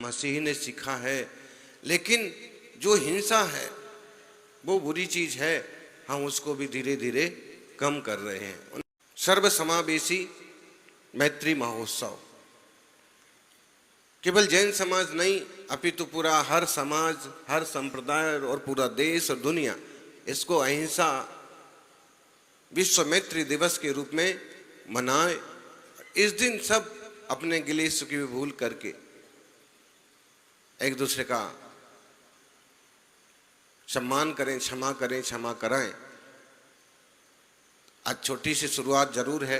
मसीह ने सीखा है। लेकिन जो हिंसा है वो बुरी चीज है, हम उसको भी धीरे धीरे कम कर रहे हैं। सर्व समावेशी मैत्री महोत्सव केवल जैन समाज नहीं, अपितु पूरा हर समाज, हर संप्रदाय और पूरा देश और दुनिया इसको अहिंसा विश्व मैत्री दिवस के रूप में मनाए। इस दिन सब अपने गिले शिकवे भूल करके एक दूसरे का सम्मान करें, क्षमा करें, क्षमा कराएं। आज छोटी सी शुरुआत जरूर है,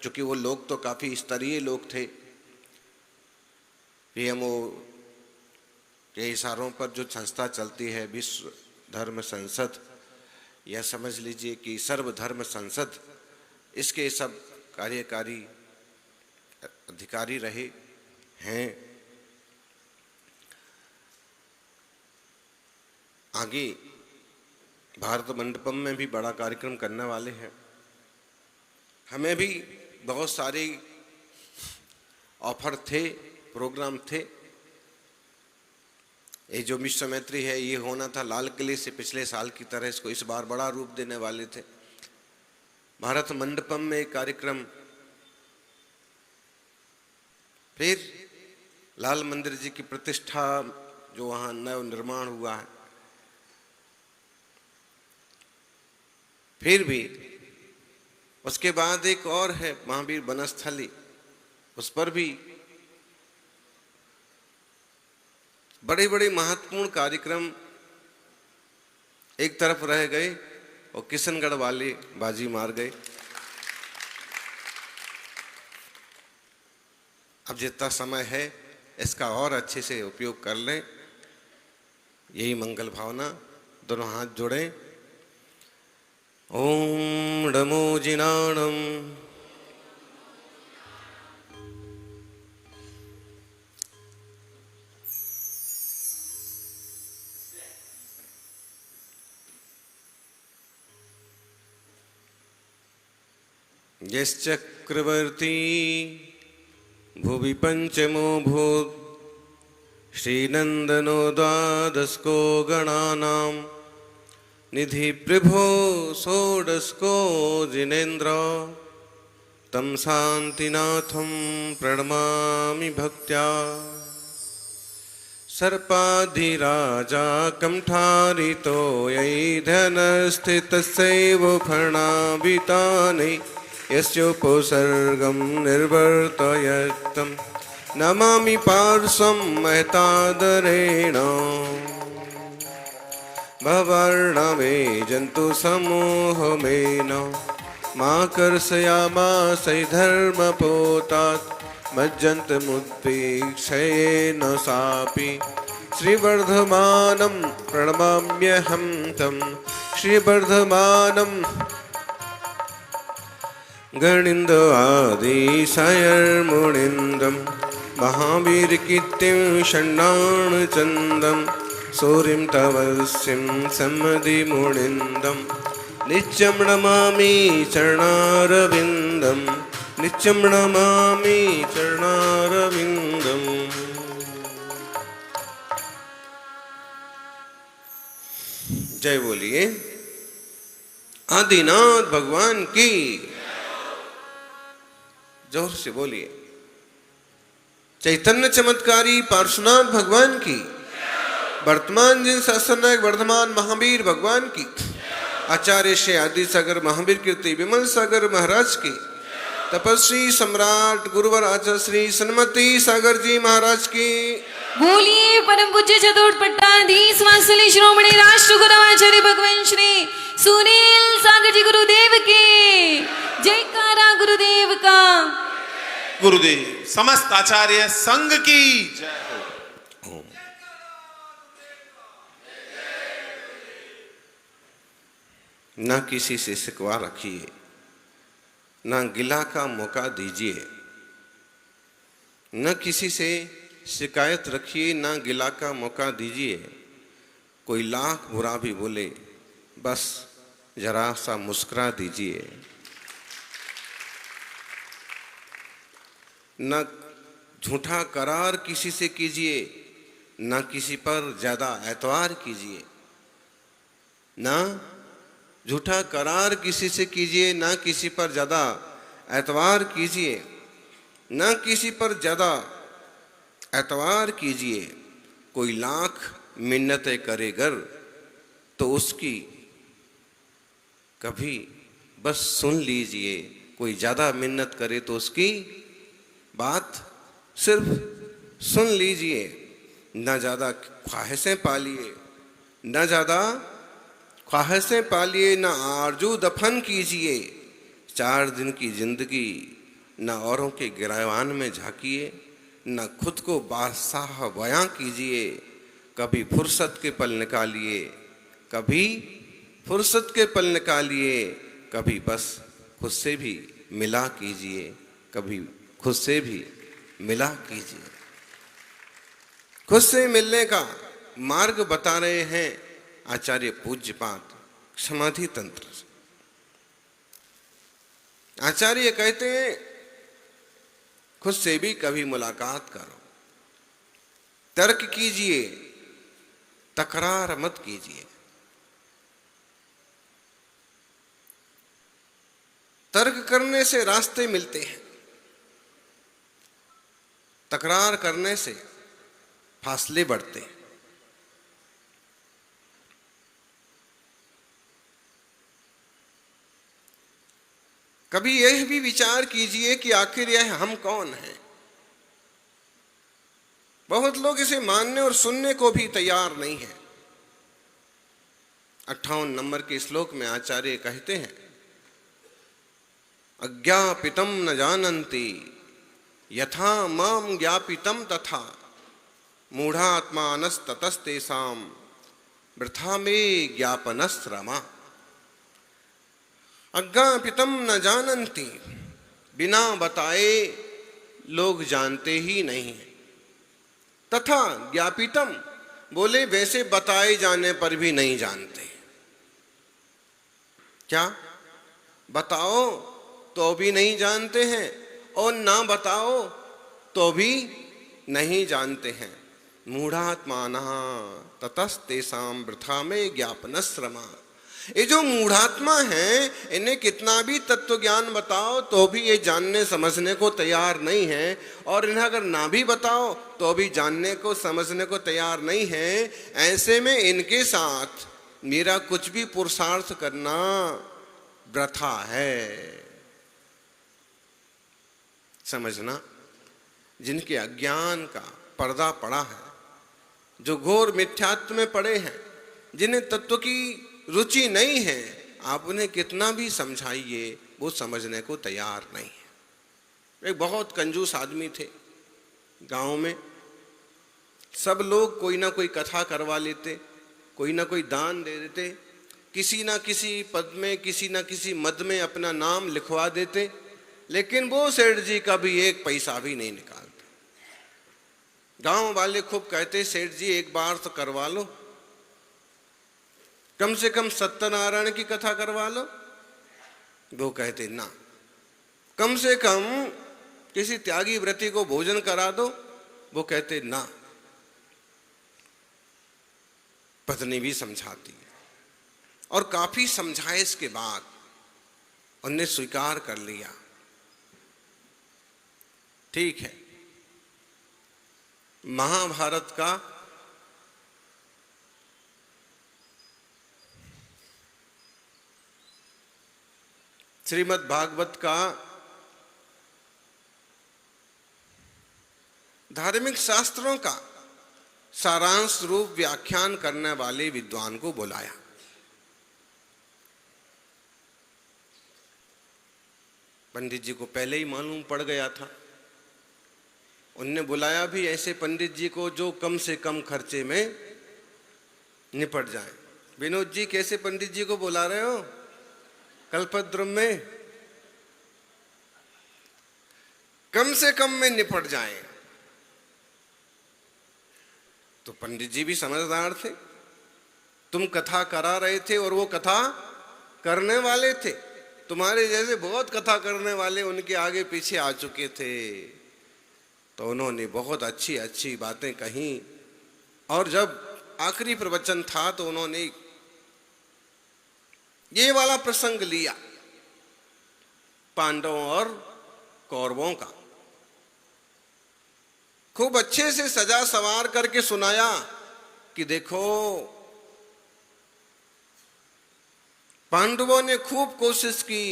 क्योंकि वो लोग तो काफी स्तरीय लोग थे। पीएमओ के इशारों पर जो संस्था चलती है विश्व धर्म संसद, यह समझ लीजिए कि सर्वधर्म संसद, इसके सब कार्यकारी अधिकारी रहे हैं। आगे भारत मंडपम में भी बड़ा कार्यक्रम करने वाले हैं। हमें भी बहुत सारे ऑफर थे, प्रोग्राम थे। ये जो विश्व मैत्री है ये होना था लाल किले से पिछले साल की तरह, इसको इस बार बड़ा रूप देने वाले थे। भारत मंडपम में एक कार्यक्रम, फिर लाल मंदिर जी की प्रतिष्ठा जो वहाँ नव निर्माण हुआ है, फिर भी उसके बाद एक और है महावीर वनस्थली, उस पर भी बड़े बड़े महत्वपूर्ण कार्यक्रम एक तरफ रह गए और किशनगढ़ वाले बाजी मार गए। अब जितना समय है इसका और अच्छे से उपयोग कर लें, यही मंगल भावना। दोनों हाथ जोड़ें। ओम नमो जिनाणम। यश्चक्रवर्ती भुवि पंचमो भूत श्रीनंदनो द्वादशको गणानां निधि प्रभो षोडशको जिनेन्द्र तम शांतिनाथं प्रणमामि भक्त्या। सर्पाधिराजा कंठारितो यै धनस्थितस्यैव फणावितानि यस्योपसर्गं निर्वर्तयतं नमामि पार्श्वं महतादरेण। भवर्णवे जन्तु समूहमेन माकर्षयामासै धर्मपोतात् मज्जन्तमुद्वीक्षयेन सापि श्रीवर्धमानं प्रणमाम्यहं तं। श्रीवर्धमानं गणिन्द आदिशयर्मुनिन्दं महावीरकीर्तिं षण्णाणचन्दं सूरिं तवस्यं सम्मदिमुनिन्दं नित्यं नमामि चरणारविन्दं। नित्यं नमामि चरणारविन्दम्। जय बोलिए आदिनाथ भगवान की। जोर से बोलिए चैतन्य चमत्कारी पार्श्वनाथ भगवान की। वर्तमान जिन शासन नायक वर्धमान महावीर भगवान की। आचार्य श्री आदि सागर महावीर कीर्ति विमल सागर महाराज की। तपस्वी सम्राट गुरुवर आचार्य श्री सन्मति सागर जी महाराज की। बोलिए परम पूज्य चतुर्थ पट्टाधीश वात्सल्य श्रोमणी राष्ट्र गुरुआचार्य भगवान श्री सुनील सागर जी गुरुदेव के जयकारा गुरुदेव का। गुरुदेव समस्त आचार्य संघ की जय हो। न किसी से शिकवा रखिए, न गिला का मौका दीजिए। न किसी से शिकायत रखिए, न गिला का मौका दीजिए। कोई लाख बुरा भी बोले, बस जरा सा मुस्कुरा दीजिए। न झूठा करार किसी से कीजिए, ना किसी पर ज्यादा एतवार कीजिए। ना झूठा करार किसी से कीजिए, ना किसी पर ज्यादा एतवार कीजिए, ना किसी पर ज्यादा एतवार कीजिए। कोई लाख मिन्नतें करेगर तो उसकी कभी बस सुन लीजिए। कोई ज्यादा मिन्नत करे तो उसकी बात सिर्फ सुन लीजिए। ना ज्यादा ख्वाहिशें पालिए, ना ज्यादा ख्वाहिशें पालिए, ना आरजू दफन कीजिए। 4 दिन की जिंदगी ना औरों के गिरवान में झांकिए, ना खुद को बादशाह बयां कीजिए। कभी फुर्सत के पल निकालिए, कभी फुर्सत के पल निकालिए। कभी बस खुद से भी मिला कीजिए, कभी खुद से भी मिला कीजिए। खुद से मिलने का मार्ग बता रहे हैं आचार्य पूज्यपाद समाधि तंत्र से। आचार्य कहते हैं खुद से भी कभी मुलाकात करो, तर्क कीजिए, तकरार मत कीजिए। तर्क करने से रास्ते मिलते हैं, तकरार करने से फासले बढ़ते हैं। कभी यह भी विचार कीजिए कि आखिर यह हम कौन हैं। बहुत लोग इसे मानने और सुनने को भी तैयार नहीं है। 58 नंबर के श्लोक में आचार्य कहते हैं, अज्ञापितम न जानन्ति यथा माम ज्ञापितम तथा मूढ़ात्मानस्ततस्तेषां वृथा में ज्ञापनश्रमा। अज्ञापितम न जानन्ति, बिना बताए लोग जानते ही नहीं है। तथा ज्ञापितम, बोले वैसे बताए जाने पर भी नहीं जानते। क्या बताओ तो भी नहीं जानते हैं, और ना बताओ तो भी नहीं जानते हैं। मूढ़ात्मानः ततस्तेषां वृथा में ज्ञापनश्रमा। ये जो मूढ़ात्मा हैं, इन्हें कितना भी तत्व ज्ञान बताओ तो भी ये जानने समझने को तैयार नहीं है, और इन्हें अगर ना भी बताओ तो भी जानने को समझने को तैयार नहीं है। ऐसे में इनके साथ मेरा कुछ भी पुरुषार्थ करना वृथा है। समझना, जिनके अज्ञान का पर्दा पड़ा है, जो घोर मिथ्यात्व में पड़े हैं, जिन्हें तत्व की रुचि नहीं है, आप उन्हें कितना भी समझाइए वो समझने को तैयार नहीं है। एक बहुत कंजूस आदमी थे गांव में। सब लोग कोई ना कोई कथा करवा लेते, कोई ना कोई दान दे देते, किसी ना किसी पद में, किसी ना किसी मद में अपना नाम लिखवा देते, लेकिन वो सेठ जी कभी एक पैसा भी नहीं निकालते। गांव वाले खूब कहते, सेठ जी एक बार तो करवा लो, कम से कम सत्यनारायण की कथा करवा लो। वो कहते ना, कम से कम किसी त्यागी व्रती को भोजन करा दो। वो कहते ना। पत्नी भी समझाती है, और काफी समझाइश के बाद उन्हें स्वीकार कर लिया। ठीक है, महाभारत का श्रीमद् भागवत का धार्मिक शास्त्रों का सारांश रूप व्याख्यान करने वाले विद्वान को बुलाया। पंडित जी को पहले ही मालूम पड़ गया था। उनने बुलाया भी ऐसे पंडित जी को जो कम से कम खर्चे में निपट जाए। विनोद जी, कैसे पंडित जी को बुला रहे हो? कल्पद्रुम में कम से कम में निपट जाए। तो पंडित जी भी समझदार थे। तुम कथा करा रहे थे और वो कथा करने वाले थे। तुम्हारे जैसे बहुत कथा करने वाले उनके आगे पीछे आ चुके थे। तो उन्होंने बहुत अच्छी अच्छी बातें कही। और जब आखिरी प्रवचन था तो उन्होंने ये वाला प्रसंग लिया पांडवों और कौरवों का, खूब अच्छे से सजा सवार करके सुनाया कि देखो पांडवों ने खूब कोशिश की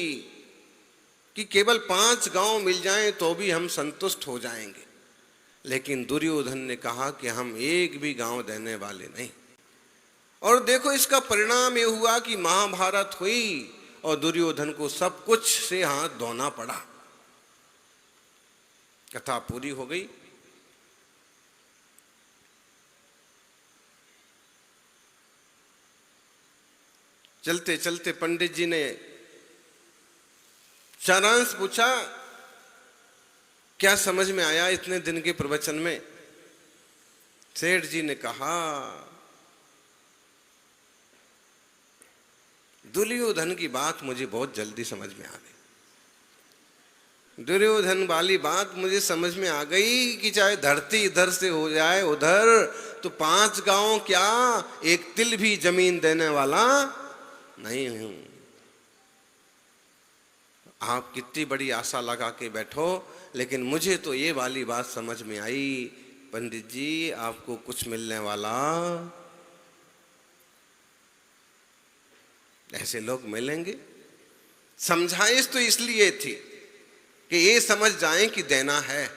कि केवल 5 गांव मिल जाएं तो भी हम संतुष्ट हो जाएंगे, लेकिन दुर्योधन ने कहा कि हम एक भी गांव देने वाले नहीं। और देखो इसका परिणाम ये हुआ कि महाभारत हुई और दुर्योधन को सब कुछ से हाथ धोना पड़ा। कथा पूरी हो गई। चलते चलते पंडित जी ने सारांश पूछा, क्या समझ में आया इतने दिन के प्रवचन में? सेठ जी ने कहा, दुर्योधन की बात मुझे बहुत जल्दी समझ में आ गई। दुर्योधन वाली बात मुझे समझ में आ गई कि चाहे धरती इधर से हो जाए उधर, तो 5 गांव क्या, एक तिल भी जमीन देने वाला नहीं हूं। आप कितनी बड़ी आशा लगा के बैठो, लेकिन मुझे तो ये वाली बात समझ में आई, पंडित जी आपको कुछ मिलने वाला, ऐसे लोग मिलेंगे। समझाइश तो इसलिए थी कि ये समझ जाएं कि देना है,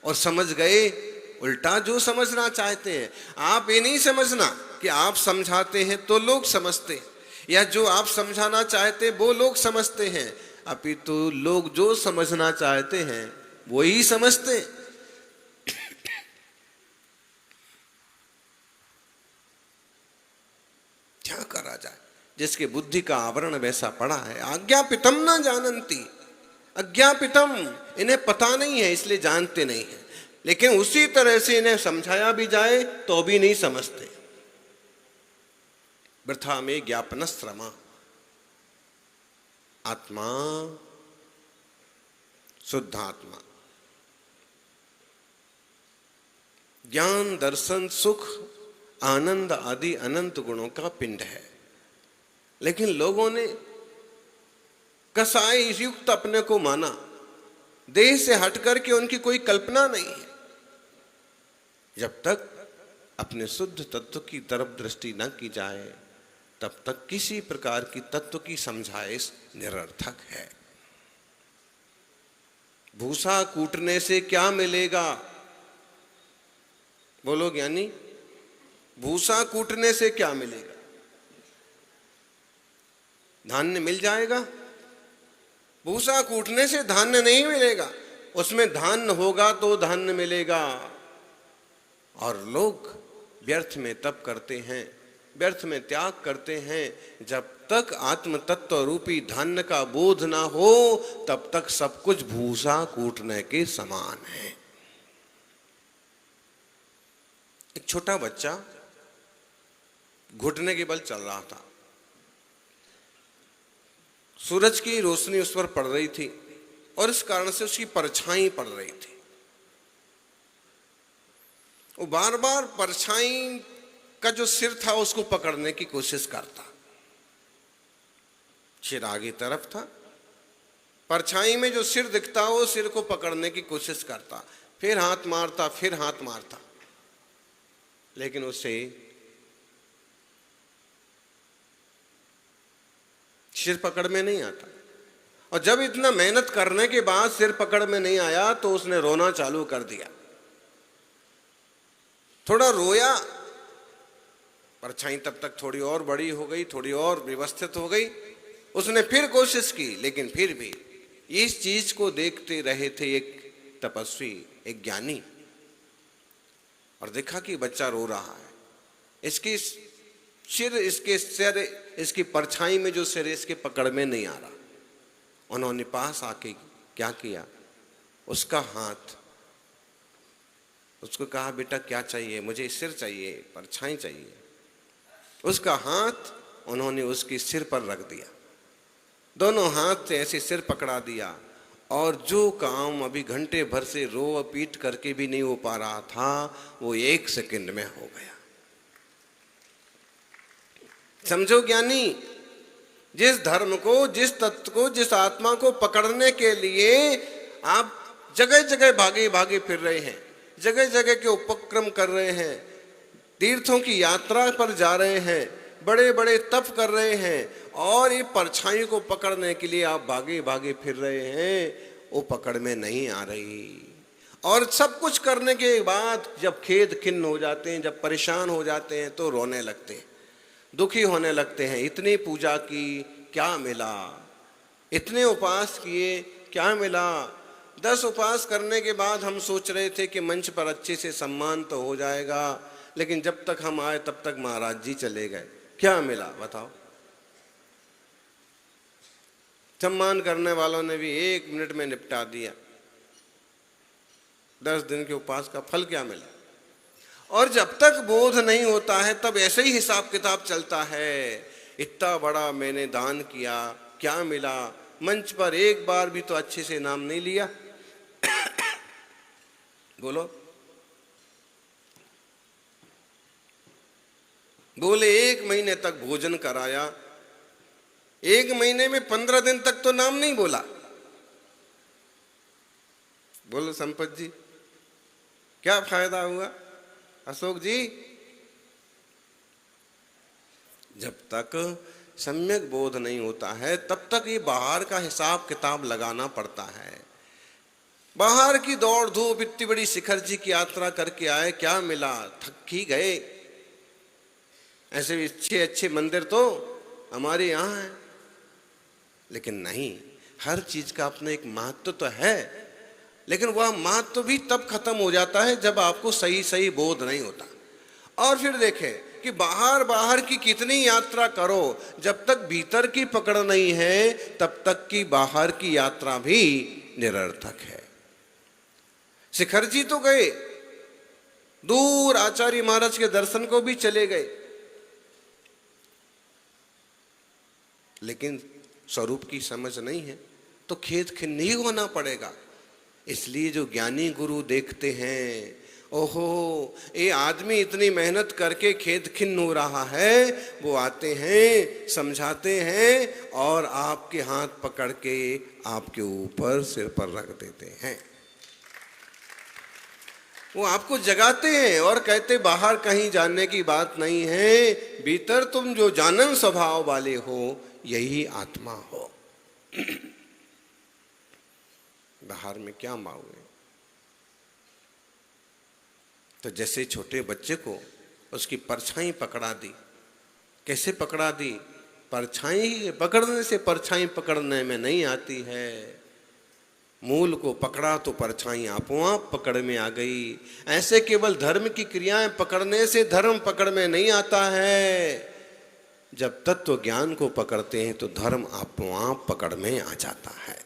और समझ गए। उल्टा जो समझना चाहते हैं, आप ये नहीं समझना कि आप समझाते हैं तो लोग समझते हैं, या जो आप समझाना चाहते वो लोग समझते हैं, अपितु लोग जो समझना चाहते हैं वही समझते। क्या करा जाए, जिसके बुद्धि का आवरण वैसा पड़ा है। आज्ञापितम न जानन्ति, अज्ञापितम, इन्हें पता नहीं है इसलिए जानते नहीं है, लेकिन उसी तरह से इन्हें समझाया भी जाए तो भी नहीं समझते। वृथा में ज्ञापन श्रमा। आत्मा शुद्ध आत्मा ज्ञान दर्शन सुख आनंद आदि अनंत गुणों का पिंड है, लेकिन लोगों ने कसाई युक्त अपने को माना। देह से हटकर के उनकी कोई कल्पना नहीं है। जब तक अपने शुद्ध तत्व की तरफ दृष्टि न की जाए तब तक किसी प्रकार की तत्व की समझाइश निरर्थक है। भूसा कूटने से क्या मिलेगा? बोलो ज्ञानी, भूसा कूटने से क्या मिलेगा? धान्य मिल जाएगा? भूसा कूटने से धान्य नहीं मिलेगा, उसमें धान्य होगा तो धान्य मिलेगा। और लोग व्यर्थ में तप करते हैं, व्यर्थ में त्याग करते हैं। जब तक आत्म तत्व रूपी धान्य का बोध ना हो तब तक सब कुछ भूसा कूटने के समान है। एक छोटा बच्चा घुटने के बल चल रहा था। सूरज की रोशनी उस पर पड़ रही थी और इस कारण से उसकी परछाई पड़ रही थी। वो बार बार परछाई का जो सिर था उसको पकड़ने की कोशिश करता। सिर आगे तरफ था, परछाई में जो सिर दिखता वो सिर को पकड़ने की कोशिश करता, फिर हाथ मारता, फिर हाथ मारता, लेकिन उसे सिर पकड़ में नहीं आता। और जब इतना मेहनत करने के बाद सिर पकड़ में नहीं आया तो उसने रोना चालू कर दिया। थोड़ा रोया, परछाई तब तक थोड़ी और बड़ी हो गई, थोड़ी और व्यवस्थित हो गई। उसने फिर कोशिश की, लेकिन फिर भी इस चीज को देखते रहे थे एक तपस्वी, एक ज्ञानी, और देखा कि बच्चा रो रहा है। इसकी सिर, इसके सिर, इसकी परछाई में जो सिर इसके पकड़ में नहीं आ रहा। उन्होंने पास आके क्या किया, उसका हाथ, उसको कहा बेटा क्या चाहिए? मुझे सिर चाहिए, परछाई चाहिए। उसका हाथ उन्होंने उसके सिर पर रख दिया, दोनों हाथ से ऐसे सिर पकड़ा दिया और जो काम अभी घंटे भर से रो पीट करके भी नहीं हो पा रहा था, वो 1 सेकंड में हो गया। समझो ज्ञानी, जिस धर्म को, जिस तत्व को, जिस आत्मा को पकड़ने के लिए आप जगह जगह भागे भागे फिर रहे हैं, जगह जगह के उपक्रम कर रहे हैं, तीर्थों की यात्रा पर जा रहे हैं, बड़े बड़े तप कर रहे हैं, और ये परछाई को पकड़ने के लिए आप भागे भागे फिर रहे हैं, वो पकड़ में नहीं आ रही। और सब कुछ करने के बाद जब खेद खिन्न हो जाते हैं, जब परेशान हो जाते हैं, तो रोने लगते हैं, दुखी होने लगते हैं। इतनी पूजा की, क्या मिला? इतने उपवास किए, क्या मिला? 10 उपवास करने के बाद हम सोच रहे थे कि मंच पर अच्छे से सम्मान तो हो जाएगा, लेकिन जब तक हम आए तब तक महाराज जी चले गए। क्या मिला बताओ? सम्मान करने वालों ने भी 1 मिनट में निपटा दिया। 10 दिन के उपवास का फल क्या मिला? और जब तक बोध नहीं होता है तब ऐसे ही हिसाब किताब चलता है। इतना बड़ा मैंने दान किया, क्या मिला? मंच पर एक बार भी तो अच्छे से नाम नहीं लिया। बोलो, बोले 1 महीने तक भोजन कराया, 1 महीने में 15 दिन तक तो नाम नहीं बोला। बोलो संपत जी, क्या फायदा हुआ? अशोक जी, जब तक सम्यक बोध नहीं होता है तब तक ये बाहर का हिसाब किताब लगाना पड़ता है। बाहर की दौड़ धूप, इतनी बड़ी शिखर जी की यात्रा करके आए, क्या मिला? थक ही गए। ऐसे अच्छे अच्छे मंदिर तो हमारे यहाँ हैं, लेकिन नहीं, हर चीज का अपना एक महत्व तो है, लेकिन वह महत्व भी तब खत्म हो जाता है जब आपको सही सही बोध नहीं होता। और फिर देखें कि बाहर बाहर की कितनी यात्रा करो, जब तक भीतर की पकड़ नहीं है तब तक की बाहर की यात्रा भी निरर्थक है। शिखर जी तो गए, दूर आचार्य महाराज के दर्शन को भी चले गए, लेकिन स्वरूप की समझ नहीं है तो खेद खिन्न ही होना पड़ेगा। इसलिए जो ज्ञानी गुरु देखते हैं, ओहो ये आदमी इतनी मेहनत करके खेद खिन्न हो रहा है, वो आते हैं, समझाते हैं और आपके हाथ पकड़ के आपके ऊपर सिर पर रख देते हैं। वो आपको जगाते हैं और कहते बाहर कहीं जाने की बात नहीं है, भीतर तुम जो जानन स्वभाव वाले हो यही आत्मा हो। बाहर में क्या मांगोगे? तो जैसे छोटे बच्चे को उसकी परछाई पकड़ा दी, कैसे पकड़ा दी? परछाई पकड़ने से परछाई पकड़ने में नहीं आती है। मूल को पकड़ा तो परछाई आपो आप पकड़ में आ गई। ऐसे केवल धर्म की क्रियाएं पकड़ने से धर्म पकड़ में नहीं आता है। जब तत्व ज्ञान को पकड़ते हैं तो धर्म आपो आप पकड़ में आ जाता है।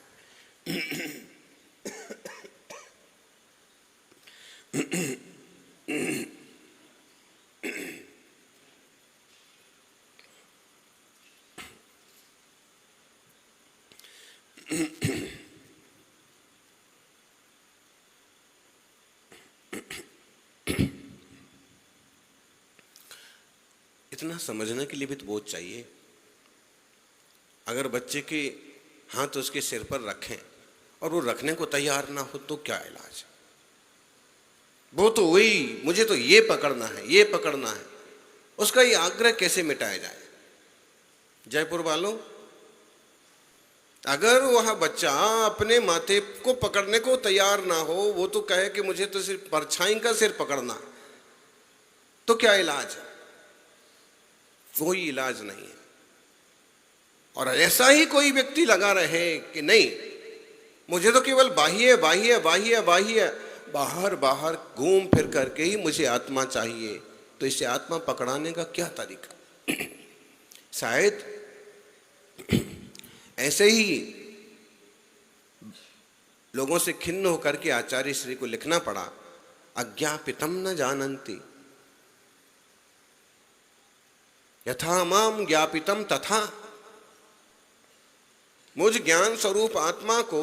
इतना समझने के लिए भी तो बोझ चाहिए। अगर बच्चे के हाथ उसके सिर पर रखें और वो रखने को तैयार ना हो तो क्या इलाज? वो तो वही, मुझे तो ये पकड़ना है, ये पकड़ना है, उसका ये आग्रह कैसे मिटाया जाए? जयपुर वालों, अगर वह बच्चा अपने माथे को पकड़ने को तैयार ना हो, वो तो कहे कि मुझे तो सिर्फ परछाई का सिर पकड़ना, तो क्या इलाज है? कोई इलाज नहीं है। और ऐसा ही कोई व्यक्ति लगा रहे कि नहीं, मुझे तो केवल बाह्य बाह्य बाह्य बाह्य बाहर बाहर घूम फिर करके ही मुझे आत्मा चाहिए, तो इसे आत्मा पकड़ाने का क्या तरीका? शायद ऐसे ही लोगों से खिन्न होकर के आचार्य श्री को लिखना पड़ा, अज्ञापितम न जानन्ति यथा माम ज्ञापितम तथा। मुझ ज्ञान स्वरूप आत्मा को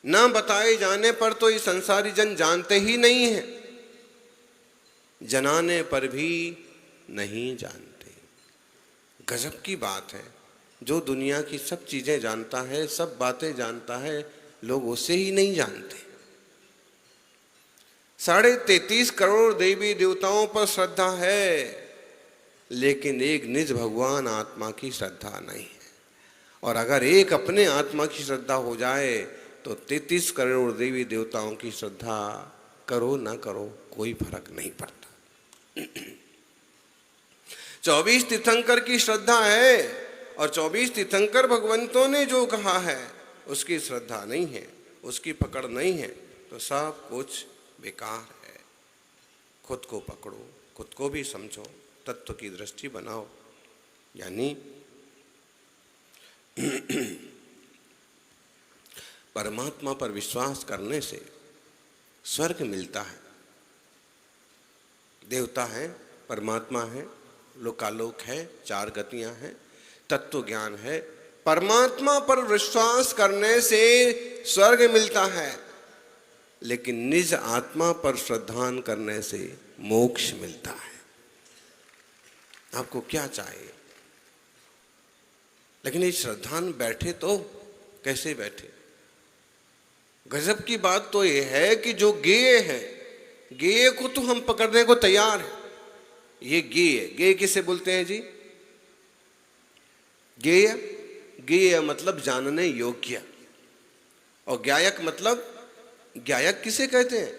न बताए जाने पर तो ये संसारी जन जानते ही नहीं है, जनाने पर भी नहीं जानते। गजब की बात है, जो दुनिया की सब चीजें जानता है, सब बातें जानता है, लोग उसे ही नहीं जानते। 33.5 करोड़ देवी देवताओं पर श्रद्धा है, लेकिन एक निज भगवान आत्मा की श्रद्धा नहीं है। और अगर एक अपने आत्मा की श्रद्धा हो जाए तो 33 करोड़ देवी देवताओं की श्रद्धा करो ना करो कोई फर्क नहीं पड़ता। 24 तीर्थंकर की श्रद्धा है, और 24 तीर्थंकर भगवंतों ने जो कहा है उसकी श्रद्धा नहीं है, उसकी पकड़ नहीं है, तो सब कुछ बेकार है। खुद को पकड़ो, खुद को भी समझो, तत्व की दृष्टि बनाओ। यानी परमात्मा पर विश्वास करने से स्वर्ग मिलता है। देवता है, परमात्मा है, लोकालोक है, 4 गतियां हैं, तत्व ज्ञान है। परमात्मा पर विश्वास करने से स्वर्ग मिलता है, लेकिन निज आत्मा पर श्रद्धान करने से मोक्ष मिलता है। आपको क्या चाहिए? लेकिन ये श्रद्धान बैठे तो कैसे बैठे? गजब की बात तो ये है कि जो गेय है, गेय को तो हम पकड़ने को तैयार हैं। ये गेय, गेय किसे बोलते हैं जी? गेय, गेय मतलब जानने योग्य, और ज्ञायक मतलब, ज्ञायक किसे कहते हैं?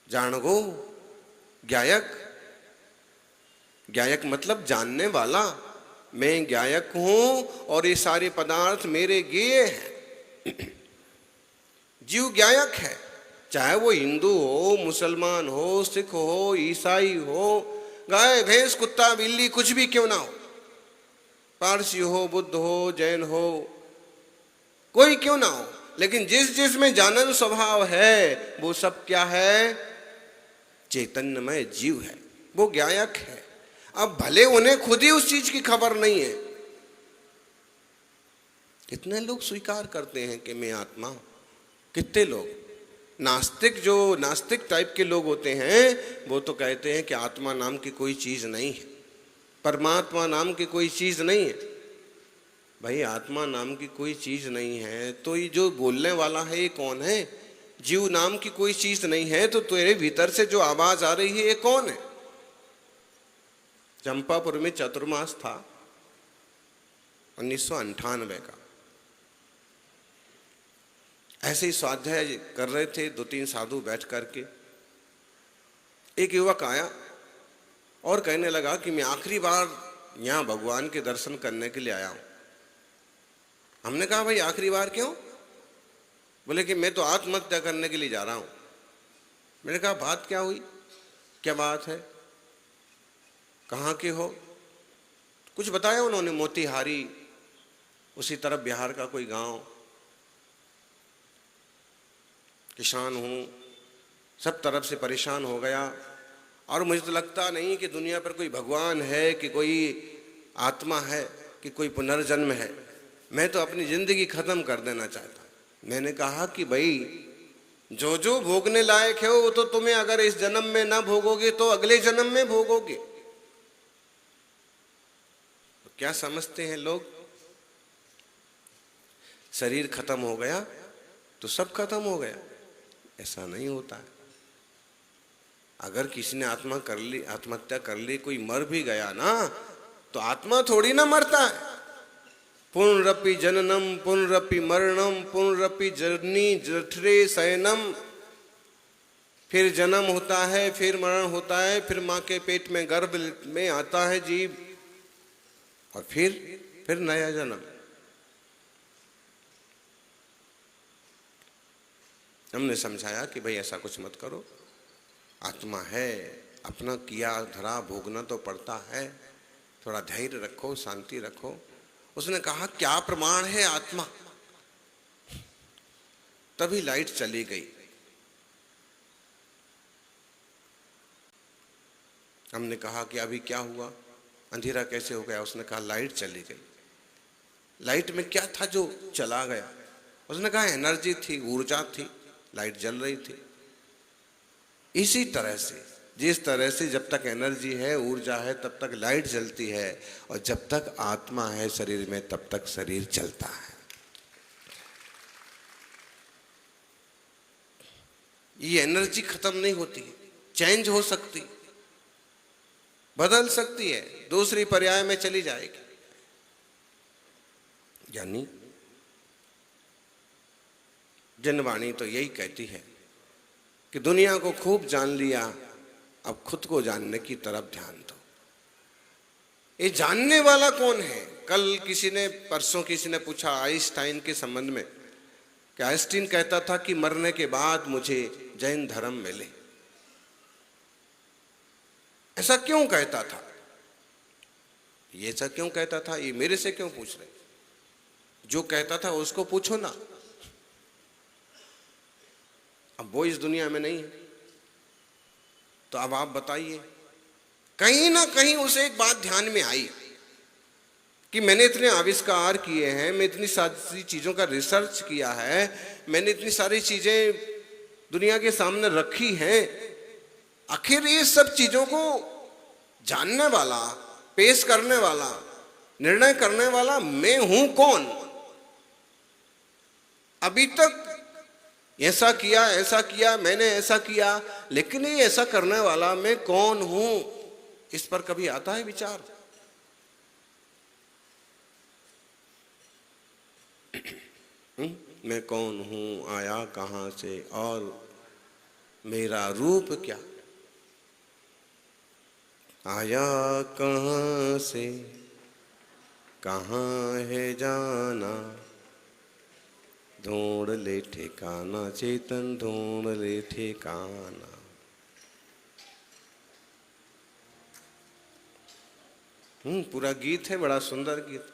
जाणगो, ज्ञायक, ज्ञायक मतलब जानने वाला। मैं ज्ञायक हूं और ये सारे पदार्थ मेरे गेय हैं। जीव ज्ञायक है, चाहे वो हिंदू हो, मुसलमान हो, सिख हो, ईसाई हो, गाय भैंस कुत्ता बिल्ली कुछ भी क्यों ना हो, पारसी हो, बुद्ध हो, जैन हो, कोई क्यों ना हो, लेकिन जिस जिस में जानन स्वभाव है वो सब क्या है? चैतन्यमय जीव है, वो ज्ञायक है। अब भले उन्हें खुद ही उस चीज की खबर नहीं है, कितने लोग स्वीकार करते हैं कि मैं आत्मा हूं? कितने लोग? नास्तिक, जो नास्तिक टाइप के लोग होते हैं, वो तो कहते हैं कि आत्मा नाम की कोई चीज नहीं है, परमात्मा नाम की कोई चीज नहीं है। भाई आत्मा नाम की कोई चीज नहीं है तो ये जो बोलने वाला है ये कौन है? जीव नाम की कोई चीज नहीं है तो तेरे भीतर से जो आवाज आ रही है ये कौन है? चंपापुर में चतुर्मास था 1998 का। ऐसे ही स्वाध्याय कर रहे थे 2-3 साधु बैठ करके। एक युवक आया और कहने लगा कि मैं आखिरी बार यहां भगवान के दर्शन करने के लिए आया हूं। हमने कहा भाई आखिरी बार क्यों? बोले कि मैं तो आत्महत्या करने के लिए जा रहा हूं। मैंने कहा बात क्या हुई? क्या बात है? कहाँ के हो? कुछ बताया उन्होंने। मोतीहारी, उसी तरफ बिहार का कोई गांव, किसान हूं, सब तरफ से परेशान हो गया और मुझे तो लगता नहीं कि दुनिया पर कोई भगवान है, कि कोई आत्मा है, कि कोई पुनर्जन्म है। मैं तो अपनी जिंदगी खत्म कर देना चाहता। मैंने कहा कि भाई जो जो भोगने लायक है वो तो तुम्हें अगर इस जन्म में ना भोगोगे तो अगले जन्म में भोगोगे। तो क्या समझते हैं लोग? शरीर खत्म हो गया तो सब खत्म हो गया? ऐसा नहीं होता है। अगर किसी ने आत्महत्या कर ली, कोई मर भी गया ना, तो आत्मा थोड़ी ना मरता है। पुनरपि जननम पुनरपि मरणम पुनरपि जरनी जठरे शयनम। फिर जन्म होता है, फिर मरण होता है, फिर माँ के पेट में गर्भ में आता है जीव, और फिर नया जन्म। हमने समझाया कि भाई ऐसा कुछ मत करो, आत्मा है, अपना किया धरा भोगना तो पड़ता है, थोड़ा धैर्य रखो, शांति रखो। उसने कहा क्या प्रमाण है आत्मा? तभी लाइट चली गई। हमने कहा कि अभी क्या हुआ, अंधेरा कैसे हो गया? उसने कहा लाइट चली गई। लाइट में क्या था जो चला गया? उसने कहा एनर्जी थी, ऊर्जा थी, लाइट जल रही थी। इसी तरह से, जिस तरह से जब तक एनर्जी है, ऊर्जा है, तब तक लाइट जलती है, और जब तक आत्मा है शरीर में तब तक शरीर चलता है। ये एनर्जी खत्म नहीं होती, चेंज हो सकती, बदल सकती है, दूसरी पर्याय में चली जाएगी। यानी जनवाणी तो यही कहती है कि दुनिया को खूब जान लिया, अब खुद को जानने की तरफ ध्यान दो। ये जानने वाला कौन है? कल किसी ने, परसों किसी ने पूछा आइंस्टाइन के संबंध में कि आइंस्टीन कहता था कि मरने के बाद मुझे जैन धर्म मिले। ऐसा क्यों कहता था? ये ऐसा क्यों कहता था, ये मेरे से क्यों पूछ रहे? जो कहता था उसको पूछो ना। अब वो इस दुनिया में नहीं है, तो अब आप बताइए। कहीं ना कहीं उसे एक बात ध्यान में आई कि मैंने इतने आविष्कार किए हैं, मैं इतनी सारी चीजों का रिसर्च किया है, मैंने इतनी सारी चीजें दुनिया के सामने रखी हैं, आखिर ये सब चीजों को जानने वाला, पेश करने वाला, निर्णय करने वाला मैं हूं कौन? अभी तक ऐसा किया, मैंने ऐसा किया, लेकिन ये ऐसा करने वाला मैं कौन हूं? इस पर कभी आता है विचार? मैं कौन हूं, आया कहां से, और मेरा रूप क्या? आया कहां से, कहां है जाना, ढूंढ ले ठिकाना चेतन, ढूंढ ले ठिकाना। पूरा गीत है, बड़ा सुंदर गीत।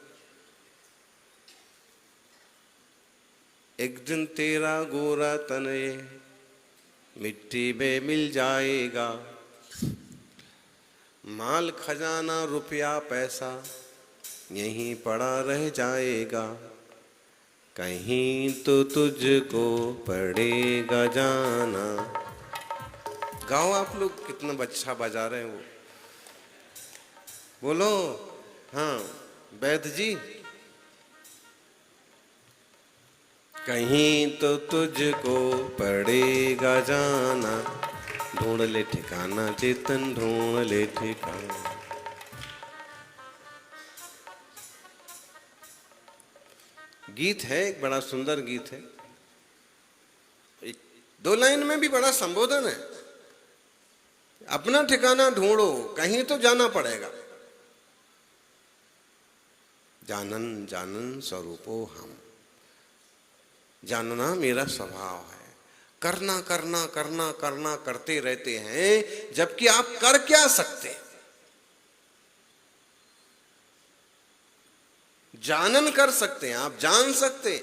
एक दिन तेरा गोरा तन ये मिट्टी में मिल जाएगा, माल खजाना रुपया पैसा यहीं पड़ा रह जाएगा, कहीं तो तुझको पड़ेगा जाना। गाओ आप लोग, कितना अच्छा बजा रहे हैं वो, बोलो। हाँ वैद्य जी, कहीं तो तुझको पड़ेगा जाना, ढूंढ ले ठिकाना चेतन, ढूंढ ले ठिकाना। गीत है, एक बड़ा सुंदर गीत है। एक दो लाइन में भी बड़ा संबोधन है। अपना ठिकाना ढूंढो, कहीं तो जाना पड़ेगा। जानन जानन स्वरूपो हम, जानना मेरा स्वभाव है। करना करना करना करना करते रहते हैं, जबकि आप कर क्या सकते? जानन कर सकते हैं, आप जान सकते।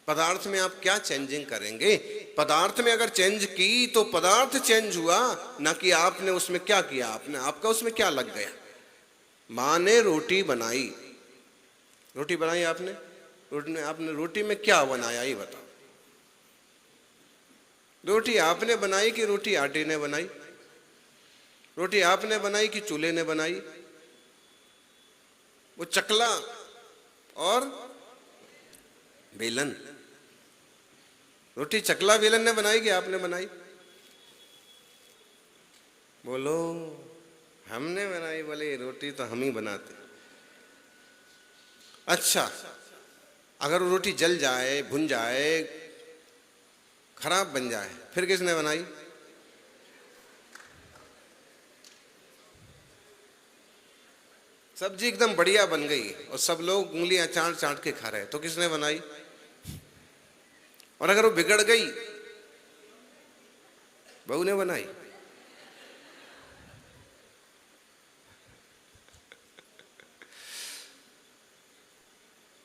पदार्थ में आप क्या चेंजिंग करेंगे? पदार्थ में अगर चेंज की तो पदार्थ चेंज हुआ, ना कि आपने उसमें क्या किया, आपने आपका उसमें क्या लग गया। माँ ने रोटी बनाई, रोटी बनाई आपने, आपने रोटी में क्या बनाया ये बताओ। रोटी आपने बनाई कि रोटी आटे ने बनाई? रोटी आपने बनाई कि चूल्हे ने बनाई? वो चकला और बेलन, रोटी चकला बेलन ने बनाई कि आपने बनाई? बोलो। हमने बनाई। बोले रोटी तो हम ही बनाते। अच्छा, अगर वो रोटी जल जाए, भुन जाए, खराब बन जाए, फिर किसने बनाई? सब्जी एकदम बढ़िया बन गई और सब लोग उंगलियां चाट चाट के खा रहे, तो किसने बनाई? और अगर वो बिगड़ गई, बहू ने बनाई।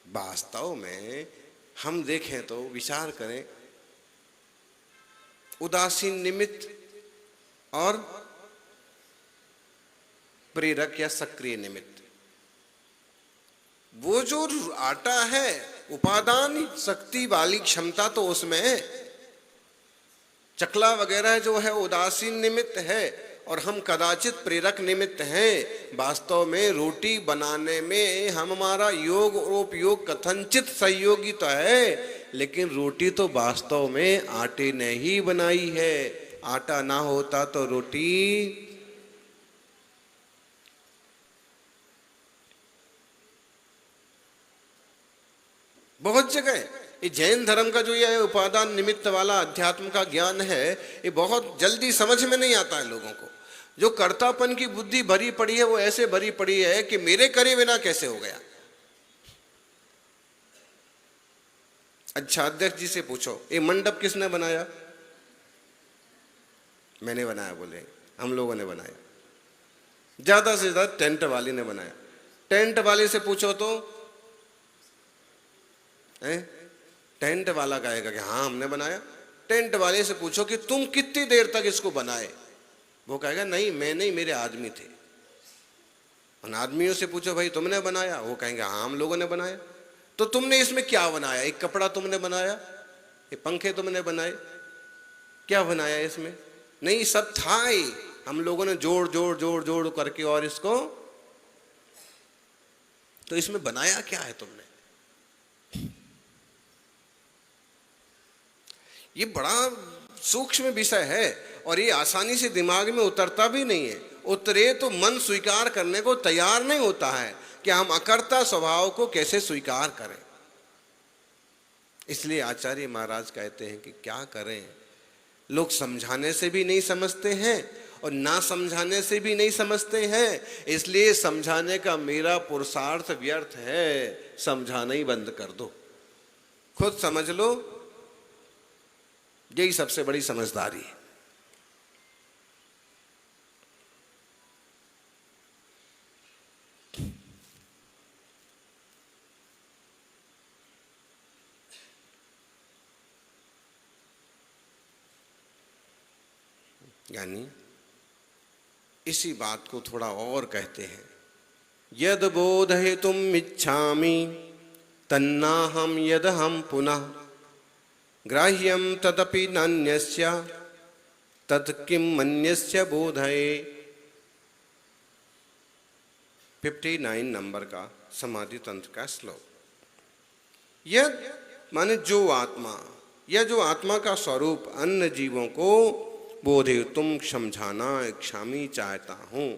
वास्तव में हम देखें तो, विचार करें, उदासीन निमित्त और प्रेरक या सक्रिय निमित्त। वो जो आटा है उपादान शक्ति वाली क्षमता तो उसमें है। चकला वगैरह जो है उदासीन निमित्त है और हम कदाचित प्रेरक निमित्त हैं। वास्तव में रोटी बनाने में हमारा योग और उपयोग कथनचित सहयोगी तो है, लेकिन रोटी तो वास्तव में आटे ने ही बनाई है। आटा ना होता तो रोटी बहुत जगह ये जैन धर्म का जो ये उपादान निमित्त वाला अध्यात्म का ज्ञान है, ये बहुत जल्दी समझ में नहीं आता है लोगों को। जो कर्तापन की बुद्धि भरी पड़ी है वो ऐसे भरी पड़ी है कि मेरे करे बिना कैसे हो गया। अच्छा, अध्यक्ष जी से पूछो ये मंडप किसने बनाया? मैंने बनाया। बोले हम लोगों ने बनाया। ज्यादा से ज्यादा टेंट वाली ने बनाया। टेंट वाले से पूछो तो टेंट वाला कहेगा कि हाँ हमने बनाया। टेंट वाले से पूछो कि तुम कितनी देर तक इसको बनाए, वो कहेगा नहीं मैं नहीं, मेरे आदमी थे। उन आदमियों से पूछो भाई तुमने बनाया, वो कहेंगे हाँ हम लोगों ने बनाया। तो तुमने इसमें क्या बनाया? एक कपड़ा तुमने बनाया, ये पंखे तुमने बनाए, क्या बनाया इसमें? नहीं, सब था ही, हम लोगों ने जोड़ जोड़ जोड़ जोड़ करके और इसको, तो इसमें बनाया क्या है तुमने? ये बड़ा सूक्ष्म विषय है और ये आसानी से दिमाग में उतरता भी नहीं है। उतरे तो मन स्वीकार करने को तैयार नहीं होता है कि हम अकर्ता स्वभाव को कैसे स्वीकार करें। इसलिए आचार्य महाराज कहते हैं कि क्या करें, लोग समझाने से भी नहीं समझते हैं और ना समझाने से भी नहीं समझते हैं। इसलिए समझाने का मेरा पुरुषार्थ व्यर्थ है। समझाना ही बंद कर दो, खुद समझ लो, यही सबसे बड़ी समझदारी है। यानी इसी बात को थोड़ा और कहते हैं, यद बोधयितुम् इच्छामि तन्नाहं यदहं पुनः ग्राह्यं तदपि नान्यस्य तत् किं मन्यस्य बोधये। 59 नंबर का समाधि तंत्र का श्लोक। यद माने जो आत्मा, यह जो आत्मा का स्वरूप अन्य जीवों को बोधे तुम समझाना इच्छामी चाहता हूं,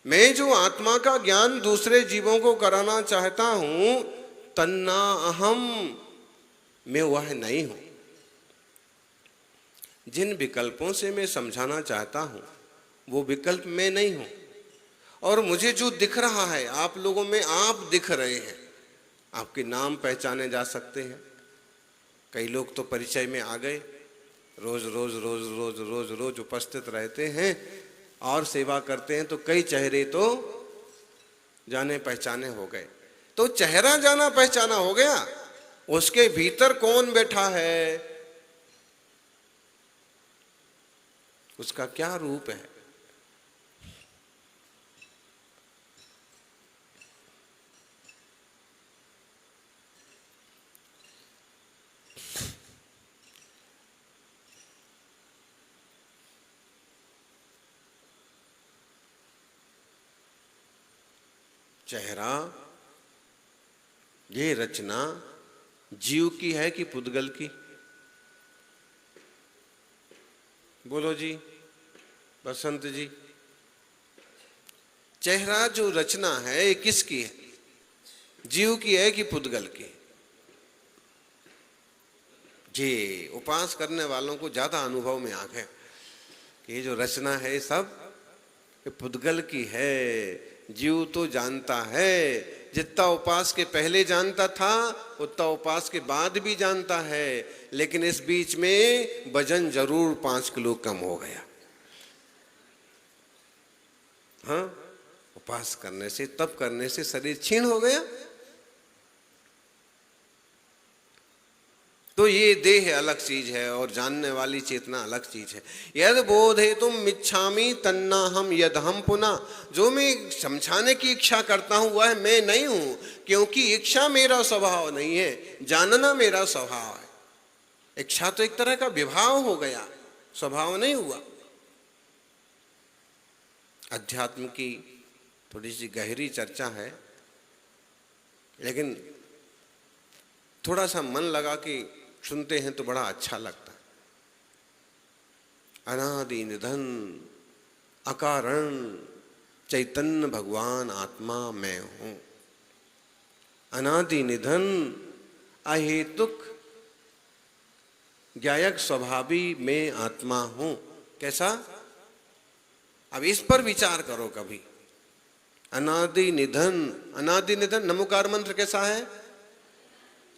मैं जो आत्मा का ज्ञान दूसरे जीवों को कराना चाहता हूं, तन्ना अहम, मैं वह नहीं हूं। जिन विकल्पों से मैं समझाना चाहता हूं वो विकल्प मैं नहीं हूं। और मुझे जो दिख रहा है, आप लोगों में आप दिख रहे हैं, आपके नाम पहचाने जा सकते हैं। कई लोग तो परिचय में आ गए, रोज रोज रोज रोज रोज रोज उपस्थित रहते हैं और सेवा करते हैं, तो कई चेहरे तो जाने पहचाने हो गए। तो चेहरा जाना पहचाना हो गया, उसके भीतर कौन बैठा है, उसका क्या रूप है, चेहरा, ये रचना जीव की है कि पुद्गल की? बोलो जी, बसंत जी। चेहरा जो रचना है ये किसकी है? जीव की है कि पुद्गल की? जी, उपास करने वालों को ज्यादा अनुभव में आ गया कि ये जो रचना है सब ये पुद्गल की है। जीव तो जानता है, जितना उपास के पहले जानता था उतना उपास के बाद भी जानता है, लेकिन इस बीच में वजन जरूर 5 किलो कम हो गया। हाँ, उपास करने से, तप करने से शरीर क्षीण हो गया। तो ये देह अलग चीज है और जानने वाली चेतना अलग चीज है। यद बोधे तुम इच्छामी तन्ना हम यद हम पुनः, जो मैं समझाने की इच्छा करता हूं वह मैं नहीं हूं, क्योंकि इच्छा मेरा स्वभाव नहीं है, जानना मेरा स्वभाव है। इच्छा तो एक तरह का विभाव हो गया, स्वभाव नहीं हुआ। अध्यात्म की थोड़ी सी गहरी चर्चा है, लेकिन थोड़ा सा मन लगा कि सुनते हैं तो बड़ा अच्छा लगता है। अनादि निधन अकारण चैतन्य भगवान आत्मा मैं हूं। अनादि निधन अहेतुक ज्ञायक स्वभावी मैं आत्मा हूं। कैसा? अब इस पर विचार करो कभी। अनादि निधन, अनादि निधन नमोकार मंत्र कैसा है?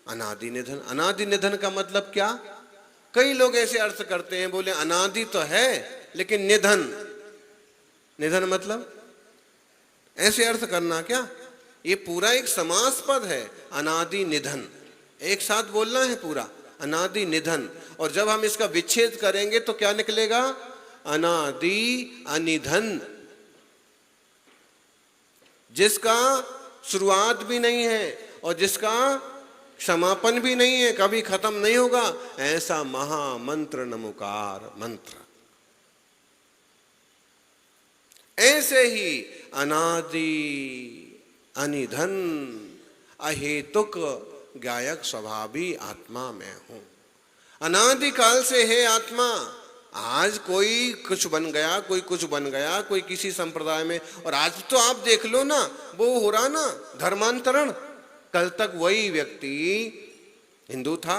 अनादि निधन। अनादि निधन का मतलब क्या? कई लोग ऐसे अर्थ करते हैं, बोले अनादि तो है लेकिन निधन, निधन मतलब ऐसे अर्थ करना क्या? ये पूरा एक समास पद है, अनादि निधन, एक साथ बोलना है पूरा, अनादि निधन। और जब हम इसका विच्छेद करेंगे तो क्या निकलेगा? अनादि अनिधन, जिसका शुरुआत भी नहीं है और जिसका समापन भी नहीं है, कभी खत्म नहीं होगा, ऐसा महामंत्र नमोकार मंत्र। ऐसे ही अनादि अनिधन अहेतुक गायक स्वभावी आत्मा मैं हूं। अनादि काल से है आत्मा। आज कोई कुछ बन गया, कोई कुछ बन गया, कोई किसी संप्रदाय में, और आज तो आप देख लो ना, वो हो रहा ना धर्मांतरण। कल तक वही व्यक्ति हिंदू था,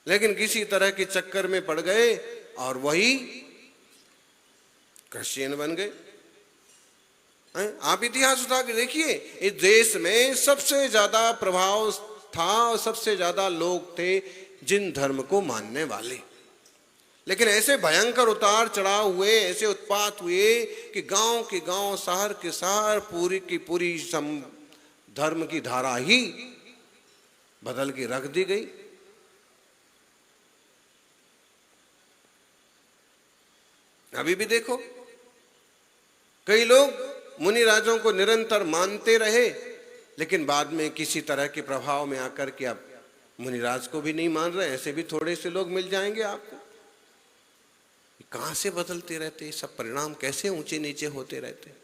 लेकिन किसी तरह के चक्कर में पड़ गए और वही क्रिश्चियन बन गए। आप इतिहास उठा के देखिए, इस देश में सबसे ज्यादा प्रभाव था और सबसे ज्यादा लोग थे जिन धर्म को मानने वाले, लेकिन ऐसे भयंकर उतार चढ़ाव हुए, ऐसे उत्पात हुए कि गांव के गांव, शहर के शहर, पूरी की पूरी धर्म की धारा ही बदल के रख दी गई। अभी भी देखो, कई लोग मुनि राजों को निरंतर मानते रहे, लेकिन बाद में किसी तरह के प्रभाव में आकर के अब मुनिराज को भी नहीं मान रहे। ऐसे भी थोड़े से लोग मिल जाएंगे आपको। कहां से बदलते रहते, सब परिणाम कैसे ऊंचे नीचे होते रहते।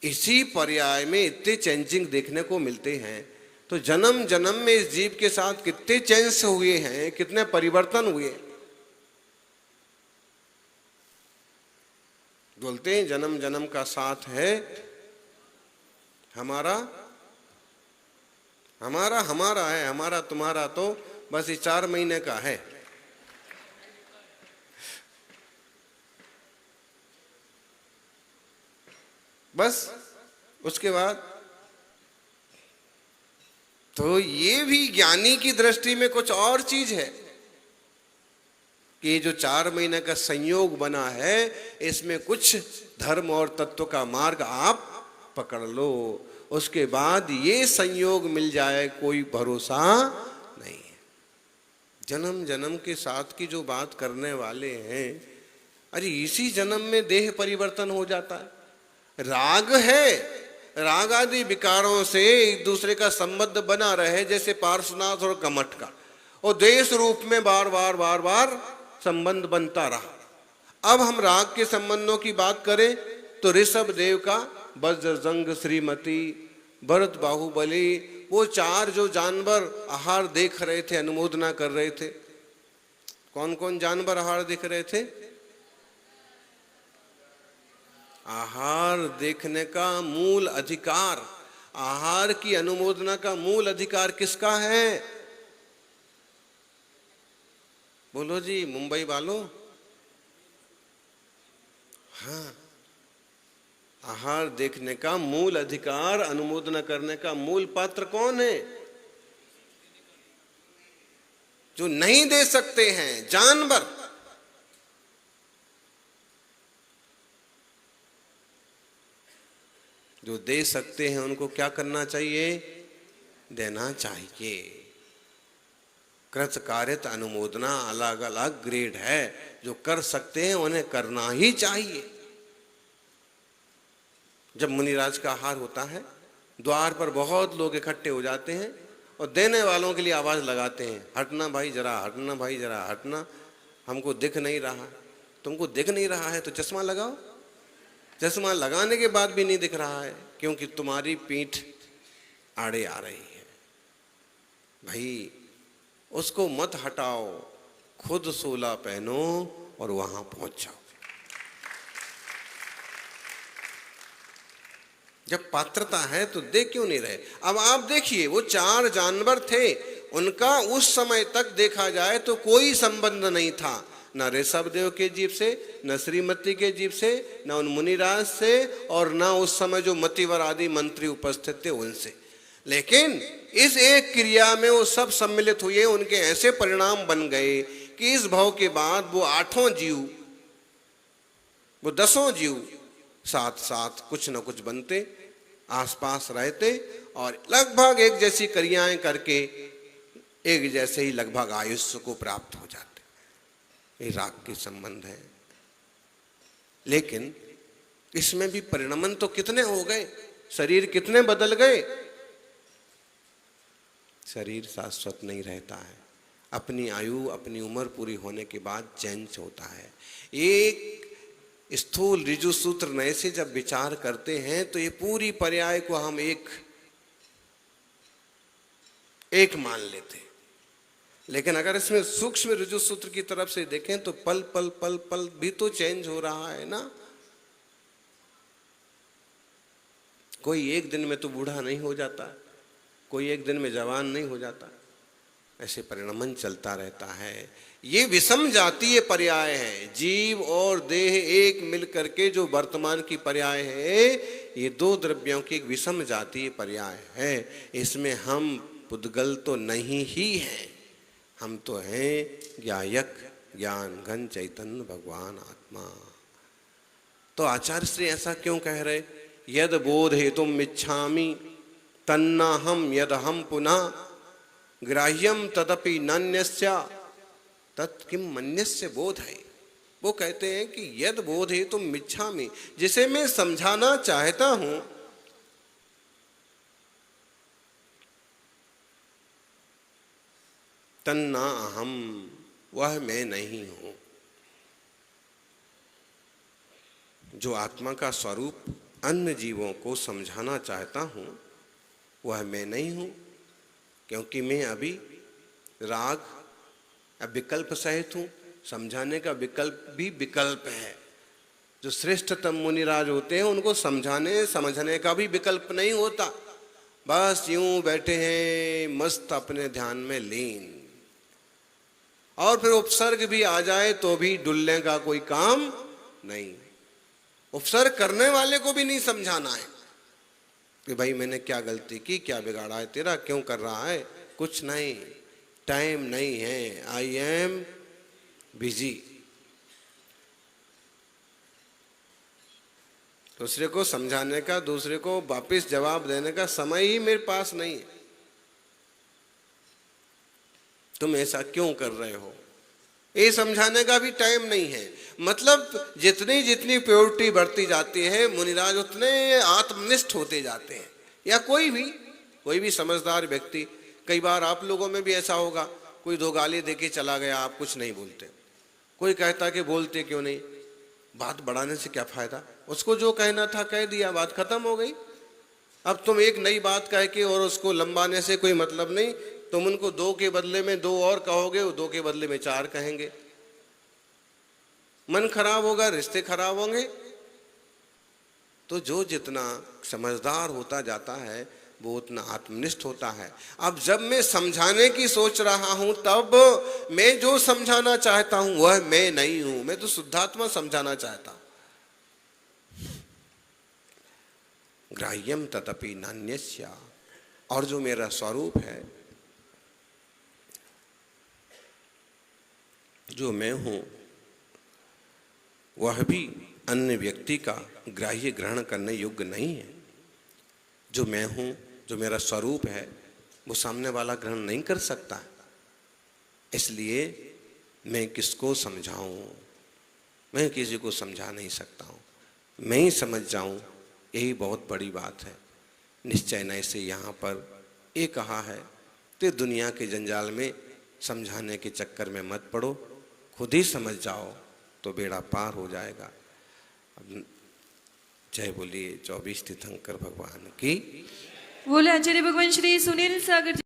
इसी पर्याय में इतने चेंजिंग देखने को मिलते हैं, तो जन्म जन्म में इस जीव के साथ कितने चेंज हुए हैं, कितने परिवर्तन हुए। बोलते हैं जन्म जन्म का साथ है हमारा, हमारा हमारा है, हमारा तुम्हारा तो बस ये 4 महीने का है। बस उसके बाद तो ये भी ज्ञानी की दृष्टि में कुछ और चीज है कि जो 4 महीने का संयोग बना है, इसमें कुछ धर्म और तत्व का मार्ग आप पकड़ लो, उसके बाद ये संयोग मिल जाए कोई भरोसा नहीं है। जन्म जन्म के साथ की जो बात करने वाले हैं, अरे इसी जन्म में देह परिवर्तन हो जाता है। राग है, राग आदि विकारों से एक दूसरे का संबंध बना रहे, जैसे पार्श्वनाथ और कमठ का, और देश रूप में बार बार बार बार संबंध बनता रहा। अब हम राग के संबंधों की बात करें तो ऋषभ देव का वज्रजंग, श्रीमती, भरत, बाहुबली, वो 4 जो जानवर आहार देख रहे थे, अनुमोदना कर रहे थे। कौन कौन जानवर आहार देख रहे थे? आहार देखने का मूल अधिकार, आहार की अनुमोदना का मूल अधिकार किसका है? बोलो जी मुंबई वालों। हाँ, आहार देखने का मूल अधिकार, अनुमोदना करने का मूल पात्र कौन है? जो नहीं दे सकते हैं, जानवर। जो दे सकते हैं उनको क्या करना चाहिए? देना चाहिए। कृत कार्यत अनुमोदना अलग अलग ग्रेड है। जो कर सकते हैं उन्हें करना ही चाहिए। जब मुनिराज का आहार होता है, द्वार पर बहुत लोग इकट्ठे हो जाते हैं और देने वालों के लिए आवाज लगाते हैं, हटना भाई जरा, हटना भाई जरा, हटना, हमको दिख नहीं रहा। तुमको दिख नहीं रहा है तो चश्मा लगाओ। चश्मा लगाने के बाद भी नहीं दिख रहा है क्योंकि तुम्हारी पीठ आड़े आ रही है। भाई उसको मत हटाओ, खुद सोला पहनो और वहां पहुंच जाओ। जब पात्रता है तो देख क्यों नहीं रहे? अब आप देखिए, वो 4 जानवर थे, उनका उस समय तक देखा जाए तो कोई संबंध नहीं था, न ऋषभदेव के जीव से, न श्रीमती के जीव से, न उन मुनिराज से, और न उस समय जो मतिवर आदि मंत्री उपस्थित थे उनसे। लेकिन इस एक क्रिया में वो सब सम्मिलित हुए, उनके ऐसे परिणाम बन गए कि इस भाव के बाद वो 8 जीव, वो 10 जीव साथ साथ कुछ न कुछ बनते, आसपास रहते और लगभग एक जैसी क्रियाएं करके एक जैसे ही लगभग आयुष्य को प्राप्त हो जाते। ये राग के संबंध है। लेकिन इसमें भी परिणमन तो कितने हो गए, शरीर कितने बदल गए। शरीर शाश्वत नहीं रहता है। अपनी आयु, अपनी उम्र पूरी होने के बाद चेंज होता है। एक स्थूल ऋजु सूत्र नए से जब विचार करते हैं तो ये पूरी पर्याय को हम एक मान लेते हैं। लेकिन अगर इसमें सूक्ष्म ऋजु सूत्र की तरफ से देखें तो पल पल पल पल भी तो चेंज हो रहा है ना। कोई एक दिन में तो बूढ़ा नहीं हो जाता, कोई एक दिन में जवान नहीं हो जाता, ऐसे परिणमन चलता रहता है। ये विषम जातीय पर्याय है। जीव और देह एक मिल करके जो वर्तमान की पर्याय है, ये 2 द्रव्यों की एक विषम जातीय पर्याय है। इसमें हम पुद्गल तो नहीं ही हैं, हम तो हैं ज्ञायक, ज्ञान घन चैतन्य भगवान आत्मा। तो आचार्य श्री ऐसा क्यों कह रहे? यद बोध हेतुम इच्छामि तन्ना हम यद हम पुनः ग्राह्यम तदपि नन्यस्य तत्किम मन्यस्य बोध है। वो कहते हैं कि यद बोध हेतुम इच्छामि, जिसे मैं समझाना चाहता हूं, तन्ना अहम, वह मैं नहीं हूं। जो आत्मा का स्वरूप अन्य जीवों को समझाना चाहता हूं, वह मैं नहीं हूं, क्योंकि मैं अभी राग अब विकल्प सहित हूं। समझाने का विकल्प भी विकल्प है। जो श्रेष्ठतम मुनिराज होते हैं उनको समझाने समझने का भी विकल्प नहीं होता। बस यूं बैठे हैं मस्त अपने ध्यान में लीन, और फिर उपसर्ग भी आ जाए तो भी डुलने का कोई काम नहीं। उपसर्ग करने वाले को भी नहीं समझाना है कि भाई मैंने क्या गलती की, क्या बिगाड़ा है तेरा, क्यों कर रहा है। कुछ नहीं, टाइम नहीं है, आई एम बिजी। दूसरे को समझाने का, दूसरे को वापस जवाब देने का समय ही मेरे पास नहीं है। तुम ऐसा क्यों कर रहे हो, ये समझाने का भी टाइम नहीं है। मतलब जितनी जितनी प्योरिटी बढ़ती जाती है, मुनिराज उतने आत्मनिष्ठ होते जाते हैं। या कोई भी समझदार व्यक्ति, कई बार आप लोगों में भी ऐसा होगा, कोई 2 गाली देके चला गया, आप कुछ नहीं बोलते। कोई कहता कि बोलते क्यों नहीं, बात बढ़ाने से क्या फायदा, उसको जो कहना था कह दिया, बात खत्म हो गई। अब तुम एक नई बात कह के और उसको लंबाने से कोई मतलब नहीं। तुम उनको 2 के बदले में 2 और कहोगे, वो 2 के बदले में 4 कहेंगे, मन खराब होगा, रिश्ते खराब होंगे। तो जो जितना समझदार होता जाता है वो उतना आत्मनिष्ठ होता है। अब जब मैं समझाने की सोच रहा हूं, तब मैं जो समझाना चाहता हूं वह मैं नहीं हूं, मैं तो शुद्धात्मा समझाना चाहता हूं। ग्राह्यम तदपि नान्यस्य, और जो मेरा स्वरूप है, जो मैं हूं, वह भी अन्य व्यक्ति का ग्राह्य ग्रहण करने योग्य नहीं है। जो मैं हूं, जो मेरा स्वरूप है, वो सामने वाला ग्रहण नहीं कर सकता है। इसलिए मैं किसको समझाऊं, मैं किसी को समझा नहीं सकता हूँ, मैं ही समझ जाऊं, यही बहुत बड़ी बात है। निश्चय न से यहाँ पर ये कहा है कि दुनिया के जंजाल में समझाने के चक्कर में मत पड़ो, खुद ही समझ जाओ तो बेड़ा पार हो जाएगा। अब जय बोलिए 24 तीर्थंकर भगवान की। बोले आचार्य भगवान श्री सुनील सागर जी।